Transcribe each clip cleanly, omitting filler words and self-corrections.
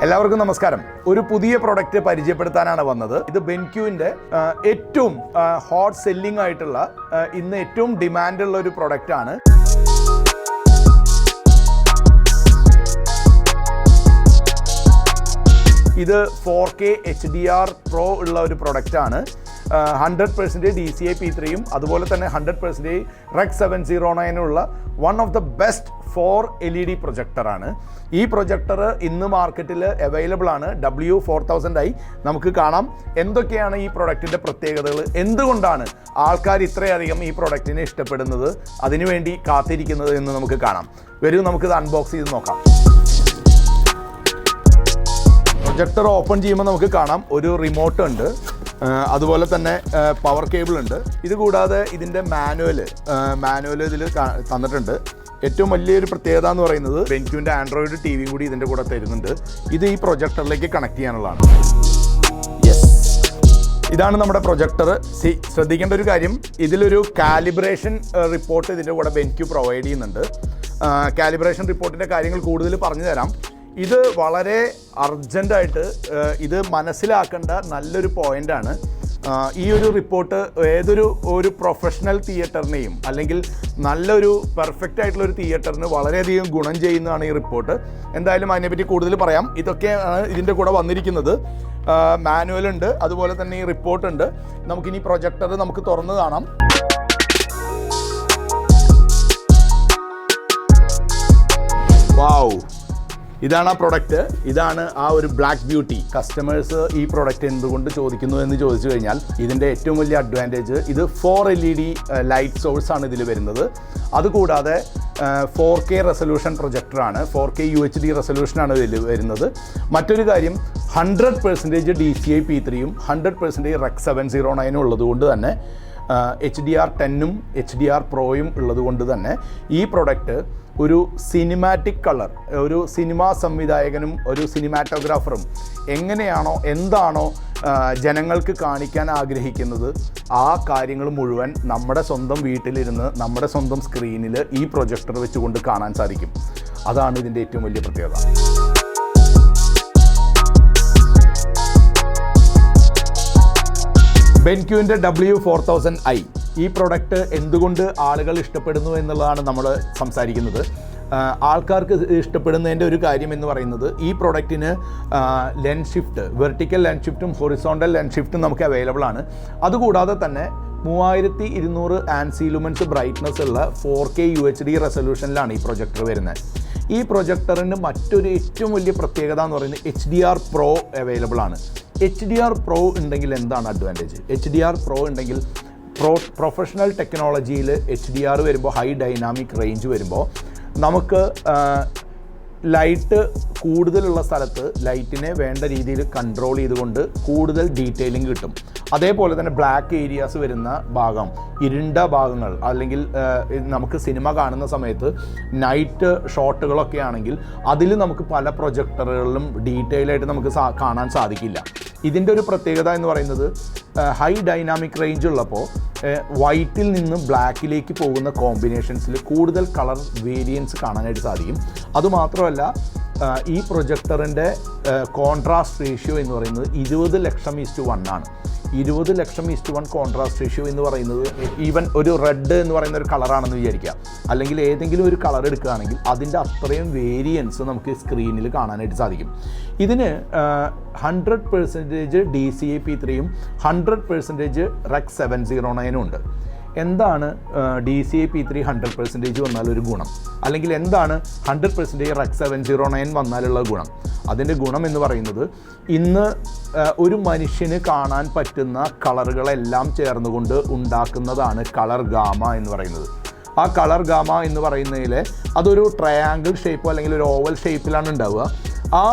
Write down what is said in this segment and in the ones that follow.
എല്ലാവർക്കും നമസ്കാരം. ഒരു പുതിയ പ്രൊഡക്റ്റ് പരിചയപ്പെടുത്താനാണ് വന്നത്. ഇത് ബെൻക്യൂവിൻ്റെ ഏറ്റവും ഹോട്ട് സെല്ലിംഗ് ആയിട്ടുള്ള ഇന്ന് ഏറ്റവും ഡിമാൻഡുള്ള ഒരു പ്രൊഡക്റ്റാണ്. ഇത് 4K HDR Pro ഉള്ള ഒരു പ്രൊഡക്റ്റാണ്. 100% DCI P3യും അതുപോലെ തന്നെ 100% Rec 709 ഉള്ള one of the best 4 LED പ്രൊജക്ടറാണ്. ഈ പ്രൊജക്ടർ ഇന്ന് മാർക്കറ്റിൽ അവൈലബിൾ ആണ്. W4000i. നമുക്ക് കാണാം എന്തൊക്കെയാണ് ഈ പ്രൊഡക്റ്റിൻ്റെ പ്രത്യേകതകൾ, എന്തുകൊണ്ടാണ് ആൾക്കാർ ഇത്രയധികം ഈ പ്രൊഡക്റ്റിനെ ഇഷ്ടപ്പെടുന്നത്, അതിനുവേണ്ടി കാത്തിരിക്കുന്നത് എന്ന് നമുക്ക് കാണാം. വരൂ, നമുക്കിത് അൺബോക്സ് ചെയ്ത് നോക്കാം. പ്രൊജക്ടർ ഓപ്പൺ ചെയ്യുമ്പോൾ നമുക്ക് കാണാം ഒരു റിമോട്ട് ഉണ്ട്, അതുപോലെ തന്നെ പവർ കേബിൾ ഉണ്ട്. ഇത് കൂടാതെ ഇതിൻ്റെ മാനുവൽ ഇതിൽ തന്നിട്ടുണ്ട്. ഏറ്റവും വലിയൊരു പ്രത്യേകത എന്ന് പറയുന്നത് ബെൻക്യൂവിൻ്റെ ആൻഡ്രോയിഡ് ടിവിയും കൂടി ഇതിൻ്റെ കൂടെ തരുന്നുണ്ട്. ഇത് ഈ പ്രൊജക്ടറിലേക്ക് കണക്ട് ചെയ്യാനുള്ളതാണ്. ഇതാണ് നമ്മുടെ പ്രൊജക്ടർ. ശ്രദ്ധിക്കേണ്ട ഒരു കാര്യം, ഇതിലൊരു കാലിബ്രേഷൻ റിപ്പോർട്ട് ഇതിൻ്റെ കൂടെ ബെൻക്യൂ പ്രൊവൈഡ് ചെയ്യുന്നുണ്ട്. കാലിബ്രേഷൻ റിപ്പോർട്ടിൻ്റെ കാര്യങ്ങൾ കൂടുതൽ പറഞ്ഞു തരാം. ഇത് വളരെ അർജൻറ്റായിട്ട് ഇത് മനസ്സിലാക്കേണ്ട നല്ലൊരു പോയിൻ്റാണ്. ഈ ഒരു റിപ്പോർട്ട് ഒരു പ്രൊഫഷണൽ തിയേറ്ററിനെയും അല്ലെങ്കിൽ നല്ലൊരു പെർഫെക്റ്റ് ആയിട്ടുള്ളൊരു തിയേറ്ററിന് വളരെയധികം ഗുണം ചെയ്യുന്നതാണ് ഈ റിപ്പോർട്ട്. എന്തായാലും അതിനെപ്പറ്റി കൂടുതൽ പറയാം. ഇതൊക്കെയാണ് ഇതിൻ്റെ കൂടെ വന്നിരിക്കുന്നത്. മാനുവൽ ഉണ്ട്, അതുപോലെ തന്നെ ഈ റിപ്പോർട്ടുണ്ട്. നമുക്കിനി പ്രൊജക്ടർ നമുക്ക് തുറന്ന് കാണാം. വാവ്, ഇതാണ് ആ പ്രൊഡക്റ്റ്. ഇതാണ് ആ ഒരു ബ്ലാക്ക് ബ്യൂട്ടി. കസ്റ്റമേഴ്സ് ഈ പ്രൊഡക്റ്റ് എന്തുകൊണ്ട് ചോദിക്കുന്നു എന്ന് ചോദിച്ചു കഴിഞ്ഞാൽ ഇതിൻ്റെ ഏറ്റവും വലിയ അഡ്വാൻറ്റേജ്, ഇത് 4 LED ലൈറ്റ് സോഴ്സാണ് ഇതിൽ വരുന്നത്. അതുകൂടാതെ 4K റെസൊല്യൂഷൻ പ്രൊജക്ടറാണ്. 4K UHD റെസൊല്യൂഷനാണ് ഇതിൽ വരുന്നത്. മറ്റൊരു കാര്യം, 100% DCI P3യും 100% Rec 709 ഉള്ളതുകൊണ്ട് തന്നെ HDR10ഉം HDR Proയും ഉള്ളതുകൊണ്ട് തന്നെ ഈ പ്രൊഡക്റ്റ് ഒരു സിനിമാറ്റിക് കളർ, ഒരു സിനിമാ സംവിധായകനും ഒരു സിനിമാറ്റോഗ്രാഫറും എന്താണോ ജനങ്ങൾക്ക് കാണിക്കാൻ ആഗ്രഹിക്കുന്നത് ആ കാര്യങ്ങൾ മുഴുവൻ നമ്മുടെ സ്വന്തം വീട്ടിലിരുന്ന് നമ്മുടെ സ്വന്തം സ്ക്രീനിൽ ഈ പ്രൊജക്ടർ വെച്ചുകൊണ്ട് കാണാൻ സാധിക്കും. അതാണ് ഇതിൻ്റെ ഏറ്റവും വലിയ പ്രത്യേകത. ബെൻക്യൂവിൻ്റെ W4000i. ഈ പ്രൊഡക്റ്റ് എന്തുകൊണ്ട് ആളുകൾ ഇഷ്ടപ്പെടുന്നു എന്നുള്ളതാണ് നമ്മൾ സംസാരിക്കുന്നത്. ആൾക്കാർക്ക് ഇഷ്ടപ്പെടുന്നതിൻ്റെ ഒരു കാര്യം എന്ന് പറയുന്നത്, ഈ പ്രൊഡക്റ്റിന് ലെൻസ് ഷിഫ്റ്റ്, വെർട്ടിക്കൽ ലെൻസ് ഷിഫ്റ്റും ഹൊറിസോണ്ടൽ ലെൻസ് ഷിഫ്റ്റും നമുക്ക് അവൈലബിൾ ആണ്. അതുകൂടാതെ തന്നെ 3200 ആൻസി ലുമൻസ് ബ്രൈറ്റ്നസ് ഉള്ള 4K UHD റെസൊല്യൂഷനിലാണ് ഈ പ്രൊജക്ടർ വരുന്നത്. ഈ പ്രൊജക്ടറിന് മറ്റൊരു ഏറ്റവും വലിയ പ്രത്യേകത എന്ന് പറയുന്നത് HDR Pro അവൈലബിൾ ആണ്. HDR Pro ഉണ്ടെങ്കിൽ എന്താണ് അഡ്വാൻറ്റേജ്? HDR Pro ഉണ്ടെങ്കിൽ പ്രൊഫഷണൽ ടെക്നോളജിയിൽ HDR വരുമ്പോൾ, ഹൈ ഡൈനാമിക് റേഞ്ച് വരുമ്പോൾ, നമുക്ക് ലൈറ്റ് കൂടുതലുള്ള സ്ഥലത്ത് ലൈറ്റിനെ വേണ്ട രീതിയിൽ കൺട്രോൾ ചെയ്തുകൊണ്ട് കൂടുതൽ ഡീറ്റെയിലിംഗ് കിട്ടും. അതേപോലെ തന്നെ ബ്ലാക്ക് ഏരിയാസ് വരുന്ന ഭാഗം, ഇരുണ്ട ഭാഗങ്ങൾ, അല്ലെങ്കിൽ നമുക്ക് സിനിമ കാണുന്ന സമയത്ത് നൈറ്റ് ഷോട്ടുകളൊക്കെ ആണെങ്കിൽ അതിൽ നമുക്ക് പല പ്രൊജക്ടറുകളിലും ഡീറ്റെയിൽ ആയിട്ട് നമുക്ക് കാണാൻ സാധിക്കില്ല. ഇതിൻ്റെ ഒരു പ്രത്യേകത എന്ന് പറയുന്നത്, ഹൈ ഡൈനാമിക് റേഞ്ച് ഉള്ളപ്പോൾ വൈറ്റിൽ നിന്ന് ബ്ലാക്കിലേക്ക് പോകുന്ന കോമ്പിനേഷൻസിൽ കൂടുതൽ കളർ വേരിയൻസ് കാണാനായിട്ട് സാധിക്കും. അതുമാത്രമല്ല, ഈ പ്രൊജക്ടറിൻ്റെ കോൺട്രാസ്റ്റ് റേഷ്യോ എന്ന് പറയുന്നത് 20,00,000:1 ആണ്. 20,00,000:1 കോൺട്രാസ്റ്റ് റേഷ്യോ എന്ന് പറയുന്നത്, ഈവൻ ഒരു റെഡ് എന്ന് പറയുന്ന ഒരു കളറാണെന്ന് വിചാരിക്കുക, അല്ലെങ്കിൽ ഏതെങ്കിലും ഒരു കളർ എടുക്കുകയാണെങ്കിൽ അതിൻ്റെ അത്രയും വേരിയൻസ് നമുക്ക് സ്ക്രീനിൽ കാണാനായിട്ട് സാധിക്കും. ഇതിന് 100% DCI P3യും 100% Rec 709 ഉണ്ട്. എന്താണ് DCI P3 100% വന്നാൽ ഒരു ഗുണം, അല്ലെങ്കിൽ എന്താണ് 100% Rec 709 വന്നാലുള്ള ഗുണം? അതിൻ്റെ ഗുണം എന്ന് പറയുന്നത്, ഇന്ന് ഒരു മനുഷ്യന് കാണാൻ പറ്റുന്ന കളറുകളെല്ലാം ചേർന്നുകൊണ്ട് ഉണ്ടാക്കുന്നതാണ് കളർ ഗാമ എന്ന് പറയുന്നത്. ആ കളർ ഗാമ എന്ന് പറയുന്നതിൽ അതൊരു ട്രയാങ്കിൾ ഷേപ്പോ അല്ലെങ്കിൽ ഒരു ഓവൽ ഷേപ്പിലാണ് ഉണ്ടാവുക. ആ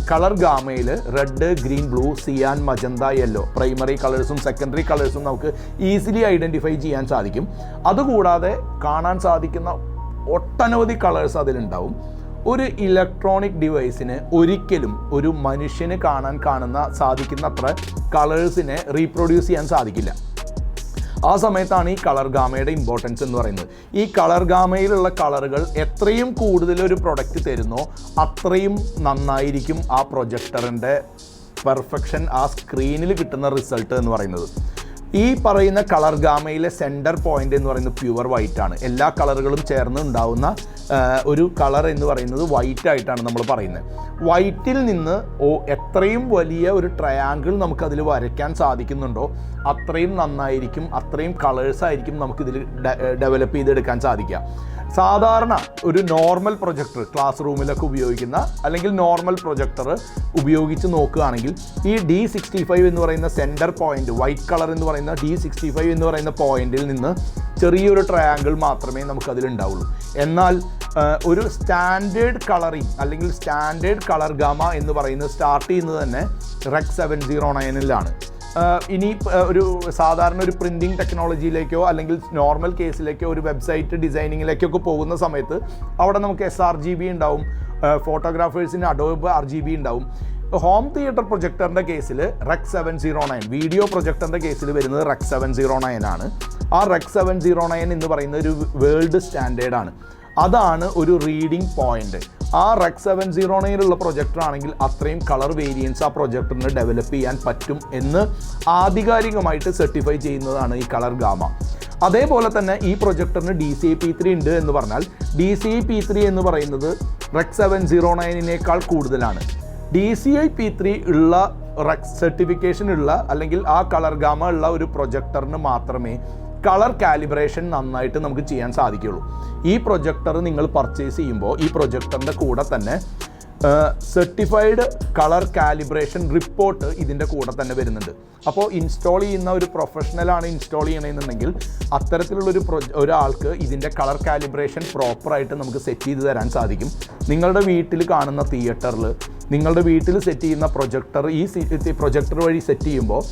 കളർ ഗാമയിൽ റെഡ്, ഗ്രീൻ, ബ്ലൂ, സിയാൻ, മജന്ത, യെല്ലോ പ്രൈമറി കളേഴ്സും സെക്കൻഡറി കളേഴ്സും നമുക്ക് ഈസിലി ഐഡൻറ്റിഫൈ ചെയ്യാൻ സാധിക്കും. അതുകൂടാതെ കാണാൻ സാധിക്കുന്ന ഒട്ടനവധി കളേഴ്സ് അതിലുണ്ടാവും. ഒരു ഇലക്ട്രോണിക് ഡിവൈസിന് ഒരിക്കലും ഒരു മനുഷ്യന് സാധിക്കുന്ന അത്ര കളേഴ്സിനെ റീപ്രൊഡ്യൂസ് ചെയ്യാൻ സാധിക്കില്ല. ആ സമയത്താണ് ഈ കളർ ഗാമയുടെ ഇമ്പോർട്ടൻസ് എന്ന് പറയുന്നത്. ഈ കളർ ഗാമയിലുള്ള കളറുകൾ എത്രയും കൂടുതൽ ഒരു പ്രൊഡക്റ്റ് തരുന്നോ അത്രയും നന്നായിരിക്കും ആ പ്രൊജക്ടറിൻ്റെ പെർഫെക്ഷൻ, ആ സ്ക്രീനിൽ കിട്ടുന്ന റിസൾട്ട് എന്ന് പറയുന്നത്. ഈ പറയുന്ന കളർ ഗാമയിലെ സെൻറ്റർ പോയിന്റ് എന്ന് പറയുന്നത് പ്യുവർ വൈറ്റ് ആണ്. എല്ലാ കളറുകളും ചേർന്ന് ഉണ്ടാവുന്ന ഒരു കളർ എന്ന് പറയുന്നത് വൈറ്റ് ആയിട്ടാണ് നമ്മൾ പറയുന്നത്. വൈറ്റിൽ നിന്ന് എത്രയും വലിയ ഒരു ട്രയാങ്കിൾ നമുക്കതിൽ വരയ്ക്കാൻ സാധിക്കുന്നുണ്ടോ അത്രയും നന്നായിരിക്കും, അത്രയും കളേഴ്സായിരിക്കും നമുക്കിതിൽ ഡെവലപ്പ് ചെയ്തെടുക്കാൻ സാധിക്കുക. സാധാരണ ഒരു നോർമൽ പ്രൊജക്ടർ ക്ലാസ് റൂമിലൊക്കെ ഉപയോഗിക്കുന്ന അല്ലെങ്കിൽ നോർമൽ പ്രൊജക്ടർ ഉപയോഗിച്ച് നോക്കുകയാണെങ്കിൽ ഈ D65 എന്ന് പറയുന്ന സെൻറ്റർ പോയിന്റ്, വൈറ്റ് കളർ എന്ന് പറയുന്ന D65 എന്ന് പറയുന്ന പോയിന്റിൽ നിന്ന് ചെറിയൊരു ട്രയാങ്കിൾ മാത്രമേ നമുക്കതിലുണ്ടാവുള്ളൂ. എന്നാൽ ഒരു സ്റ്റാൻഡേർഡ് കളറിങ് അല്ലെങ്കിൽ സ്റ്റാൻഡേർഡ് കളർ ഗാമ എന്ന് പറയുന്നത് സ്റ്റാർട്ട് ചെയ്യുന്നത് തന്നെ REC 709-ലാണ്. ഇനി ഒരു സാധാരണ ഒരു പ്രിൻറ്റിങ് ടെക്നോളജിയിലേക്കോ അല്ലെങ്കിൽ നോർമൽ കേസിലേക്കോ ഒരു വെബ്സൈറ്റ് ഡിസൈനിങ്ങിലേക്കൊക്കെ പോകുന്ന സമയത്ത് അവിടെ നമുക്ക് sRGB ഉണ്ടാവും, ഫോട്ടോഗ്രാഫേഴ്സിന് അഡോബ് RGB ഉണ്ടാവും. ഹോം തിയേറ്റർ പ്രൊജക്ടറിൻ്റെ കേസിൽ REC 709, വീഡിയോ പ്രൊജക്ടറിൻ്റെ കേസിൽ വരുന്നത് REC 709 ആണ്. ആ REC 709 എന്ന് പറയുന്ന ഒരു വേൾഡ് സ്റ്റാൻഡേർഡാണ്. അതാണ് ഒരു റീഡിംഗ് പോയിന്റ്. ആ REC 709 പ്രൊജക്ടർ ആണെങ്കിൽ അത്രയും കളർ വേരിയൻസ് ആ പ്രൊജക്ടറിന് ഡെവലപ്പ് ചെയ്യാൻ പറ്റും എന്ന് ആധികാരികമായിട്ട് സർട്ടിഫൈ ചെയ്യുന്നതാണ് ഈ കളർ ഗാമ. അതേപോലെ തന്നെ ഈ പ്രൊജക്ടറിന് DCI P3 ഉണ്ട് എന്ന് പറഞ്ഞാൽ DCI P3 എന്ന് പറയുന്നത് REC 709-നേക്കാൾ കൂടുതലാണ്. DCI P3 ഉള്ള REC സർട്ടിഫിക്കേഷൻ ഉള്ള അല്ലെങ്കിൽ ആ കളർ ഗാമ ഉള്ള ഒരു പ്രൊജക്ടറിന് മാത്രമേ കളർ കാലിബ്രേഷൻ നന്നായിട്ട് നമുക്ക് ചെയ്യാൻ സാധിക്കുകയുള്ളൂ. ഈ പ്രൊജക്ടർ നിങ്ങൾ പർച്ചേസ് ചെയ്യുമ്പോൾ ഈ പ്രൊജക്ടറിൻ്റെ കൂടെ തന്നെ സർട്ടിഫൈഡ് കളർ കാലിബ്രേഷൻ റിപ്പോർട്ട് ഇതിൻ്റെ കൂടെ തന്നെ വരുന്നുണ്ട്. അപ്പോൾ ഇൻസ്റ്റാൾ ചെയ്യുന്ന ഒരു പ്രൊഫഷണലാണ് ഇൻസ്റ്റാൾ ചെയ്യണമെന്നുണ്ടെങ്കിൽ അത്തരത്തിലുള്ളൊരു ഒരാൾക്ക് ഇതിൻ്റെ കളർ കാലിബ്രേഷൻ പ്രോപ്പറായിട്ട് നമുക്ക് സെറ്റ് ചെയ്ത് തരാൻ സാധിക്കും. നിങ്ങളുടെ വീട്ടിൽ കാണുന്ന തിയേറ്ററിൽ നിങ്ങളുടെ വീട്ടിൽ സെറ്റ് ചെയ്യുന്ന പ്രൊജക്ടർ ഈ പ്രൊജക്ടർ വഴി സെറ്റ് ചെയ്യുമ്പോൾ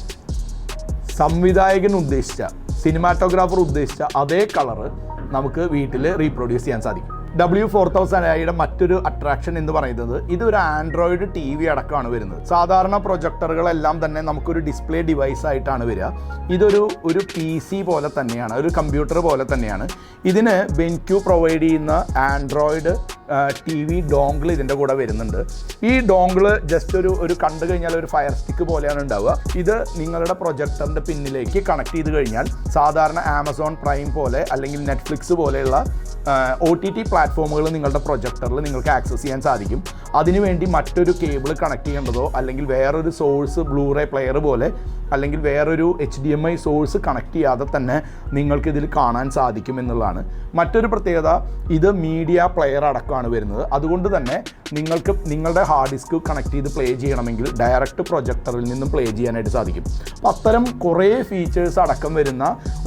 സംവിധായകൻ ഉദ്ദേശിച്ച, സിനിമാറ്റോഗ്രാഫർ ഉദ്ദേശിച്ച അതേ കളറ് നമുക്ക് വീട്ടിൽ റീപ്രൊഡ്യൂസ് ചെയ്യാൻ സാധിക്കും. W4000i മറ്റൊരു അട്രാക്ഷൻ എന്ന് പറയുന്നത് ഇതൊരു ആൻഡ്രോയിഡ് TV അടക്കമാണ് വരുന്നത്. സാധാരണ പ്രൊജക്ടറുകളെല്ലാം തന്നെ നമുക്കൊരു ഡിസ്പ്ലേ ഡിവൈസ് ആയിട്ടാണ് വരിക. ഇതൊരു PC പോലെ തന്നെയാണ്, ഒരു കമ്പ്യൂട്ടർ പോലെ തന്നെയാണ്. ഇതിന് BenQ പ്രൊവൈഡ് ചെയ്യുന്ന ആൻഡ്രോയിഡ് TV ഡോങ്കിൾ ഇതിൻ്റെ കൂടെ വരുന്നുണ്ട്. ഈ ഡോങ്കിൾ ജസ്റ്റ് ഒരു കണ്ടു കഴിഞ്ഞാൽ ഒരു ഫയർ സ്റ്റിക്ക് പോലെയാണ് ഉണ്ടാവുക. ഇത് നിങ്ങളുടെ പ്രൊജക്ടറിൻ്റെ പിന്നിലേക്ക് കണക്ട് ചെയ്ത് കഴിഞ്ഞാൽ സാധാരണ ആമസോൺ പ്രൈം പോലെ അല്ലെങ്കിൽ നെറ്റ്ഫ്ലിക്സ് പോലെയുള്ള OTT പ്ലാറ്റ്ഫോമുകൾ നിങ്ങളുടെ പ്രൊജക്ടറിൽ നിങ്ങൾക്ക് ആക്സസ് ചെയ്യാൻ സാധിക്കും. അതിനുവേണ്ടി മറ്റൊരു കേബിൾ കണക്ട് ചെയ്യേണ്ടതോ അല്ലെങ്കിൽ വേറൊരു സോഴ്സ് ബ്ലൂറേ പ്ലെയർ പോലെ അല്ലെങ്കിൽ വേറൊരു HDMI സോഴ്സ് കണക്ട് ചെയ്യാതെ തന്നെ നിങ്ങൾക്കിതിൽ കാണാൻ സാധിക്കും എന്നുള്ളതാണ്. മറ്റൊരു പ്രത്യേകത, ഇത് മീഡിയ പ്ലെയർ അടക്കമാണ് വരുന്നത്. അതുകൊണ്ട് തന്നെ നിങ്ങൾക്ക് നിങ്ങളുടെ ഹാർഡ് ഡിസ്ക് കണക്ട് ചെയ്ത് പ്ലേ ചെയ്യണമെങ്കിൽ ഡയറക്റ്റ് പ്രൊജക്ടറിൽ നിന്നും പ്ലേ ചെയ്യാനായിട്ട് സാധിക്കും. അപ്പോൾ അത്തരം കുറേ ഫീച്ചേഴ്സ് അടക്കം വരുന്ന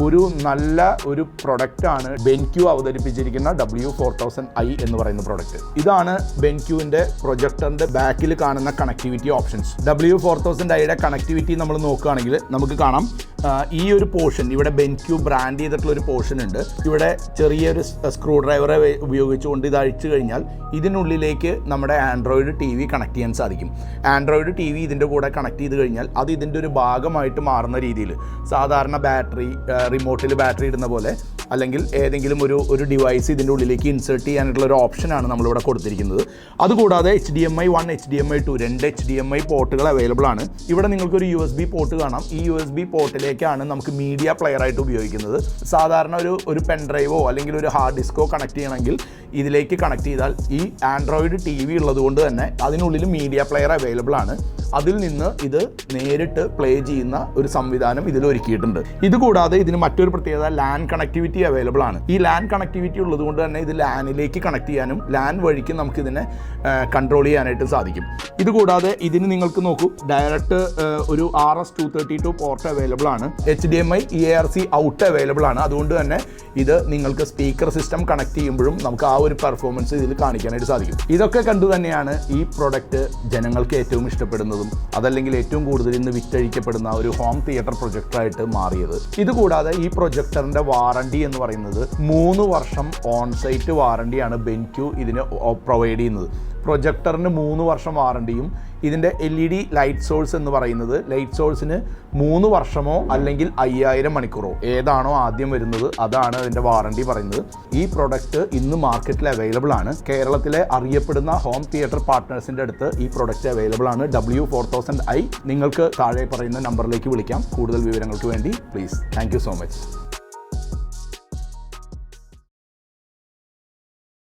ഒരു നല്ല ഒരു പ്രൊഡക്റ്റാണ് BenQ അവതരിപ്പിച്ചിരിക്കുന്ന W4000i എന്ന് പറയുന്ന പ്രൊഡക്റ്റ്. ഇതാണ് BenQൻ്റെ പ്രൊജക്ടറിൻ്റെ ബാക്കിൽ കാണുന്ന കണക്ടിവിറ്റി ഓപ്ഷൻസ്. W4000iയുടെ കണക്ടിവിറ്റി നമ്മൾ നോക്കുകയാണെങ്കിൽ നമുക്ക് കാണാം ഈ ഒരു പോർഷൻ ഇവിടെ BenQ ബ്രാൻഡ് ചെയ്തിട്ടുള്ള ഒരു പോർഷൻ ഉണ്ട്. ഇവിടെ ചെറിയൊരു സ്ക്രൂ ഡ്രൈവറെ ഉപയോഗിച്ചുകൊണ്ട് ഇത് അഴിച്ചു കഴിഞ്ഞാൽ ഇതിനുള്ളിലേക്ക് നമ്മുടെ ആൻഡ്രോയിഡ് TV കണക്ട് ചെയ്യാൻ സാധിക്കും. ആൻഡ്രോയിഡ് TV ഇതിൻ്റെ കൂടെ കണക്ട് ചെയ്ത് കഴിഞ്ഞാൽ അത് ഇതിൻ്റെ ഒരു ഭാഗമായിട്ട് മാറുന്ന രീതിയിൽ സാധാരണ ബാറ്ററി റിമോട്ടിൽ ബാറ്ററി ഇടുന്ന പോലെ അല്ലെങ്കിൽ ഏതെങ്കിലും ഒരു ഡിവൈസ് ഇതിൻ്റെ ഉള്ളിലേക്ക് ഇൻസേർട്ട് ചെയ്യാനായിട്ടുള്ള ഒരു ഓപ്ഷനാണ് നമ്മളിവിടെ കൊടുത്തിരിക്കുന്നത്. അതുകൂടാതെ HDMI 1, HDMI 2 രണ്ട് HDMI പോർട്ടുകൾ അവൈലബിൾ ആണ്. ഇവിടെ നിങ്ങൾക്കൊരു USB പോർട്ട് കാണാം. ഈ USB പോർട്ടിലേക്കാണ് നമുക്ക് മീഡിയ പ്ലെയർ ആയിട്ട് ഉപയോഗിക്കുന്നത്. സാധാരണ ഒരു പെൻഡ്രൈവോ അല്ലെങ്കിൽ ഒരു ഹാർഡ് ഡിസ്കോ കണക്ട് ചെയ്യണമെങ്കിൽ ഇതിലേക്ക് കണക്ട് ചെയ്താൽ ഈ ആൻഡ്രോയിഡ് TV ഉള്ളതുകൊണ്ട് തന്നെ അതിനുള്ളിൽ മീഡിയ പ്ലെയർ അവൈലബിൾ ആണ്. അതിൽ നിന്ന് ഇത് നേരിട്ട് പ്ലേ ചെയ്യുന്ന ഒരു സംവിധാനം ഇതിൽ ഒരുക്കിയിട്ടുണ്ട്. ഇതുകൂടാതെ ഇതിന് മറ്റൊരു പ്രത്യേകത LAN കണക്ടിവിറ്റി അവൈലബിൾ ആണ്. ഈ LAN കണക്ടിവിറ്റി ഉള്ളതുകൊണ്ട് തന്നെ ഇത് LANിലേക്ക് കണക്ട് ചെയ്യാനും LAN വഴിക്ക് നമുക്കിതിനെ കൺട്രോൾ ചെയ്യാനായിട്ട് സാധിക്കും. ഇതുകൂടാതെ ഇതിന് നിങ്ങൾക്ക് നോക്കൂ, ഡയറക്റ്റ് ഒരു RS-232 പോർട്ട് അവൈലബിൾ ആണ്. HDMI EARC ഔട്ട് അവൈലബിൾ ആണ്. അതുകൊണ്ട് തന്നെ ഇത് നിങ്ങൾക്ക് സ്പീക്കർ സിസ്റ്റം കണക്ട് ചെയ്യുമ്പോഴും നമുക്ക് ആ ഒരു പെർഫോമൻസ് ഇതിൽ കാണിക്കാനായിട്ട് സാധിക്കും. ഇതൊക്കെ കണ്ടു തന്നെയാണ് ഈ പ്രൊഡക്റ്റ് ജനങ്ങൾക്ക് ഏറ്റവും ഇഷ്ടപ്പെടുന്നത്, അതല്ലെങ്കിൽ ഏറ്റവും കൂടുതൽ ഇന്ന് വിറ്റഴിക്കപ്പെടുന്ന ഒരു ഹോം തിയേറ്റർ പ്രൊജക്ടറായിട്ട് മാറിയത്. ഇതുകൂടാതെ ഈ പ്രൊജക്ടറിന്റെ വാറണ്ടി എന്ന് പറയുന്നത് 3 വർഷം ഓൺ സൈറ്റ് വാറണ്ടിയാണ് BenQ ഇതിന് പ്രൊവൈഡ് ചെയ്യുന്നത്. പ്രൊജക്ടറിന് 3 വർഷം വാറണ്ടിയും ഇതിൻ്റെ LED ലൈറ്റ് സോഴ്സ് എന്ന് പറയുന്നത് ലൈറ്റ് സോഴ്സിന് 3 വർഷമോ അല്ലെങ്കിൽ 5000 മണിക്കൂറോ ഏതാണോ ആദ്യം വരുന്നത് അതാണ് അതിൻ്റെ വാറണ്ടി പറയുന്നത്. ഈ പ്രൊഡക്റ്റ് ഇന്ന് മാർക്കറ്റിൽ അവൈലബിൾ ആണ്. കേരളത്തിലെ അറിയപ്പെടുന്ന ഹോം തിയേറ്റർ പാർട്ട്നേഴ്സിൻ്റെ അടുത്ത് ഈ പ്രൊഡക്റ്റ് അവൈലബിൾ ആണ്. W4000i. നിങ്ങൾക്ക് താഴെ പറയുന്ന നമ്പറിലേക്ക് വിളിക്കാം കൂടുതൽ വിവരങ്ങൾക്ക് വേണ്ടി. Please. Thank you so much.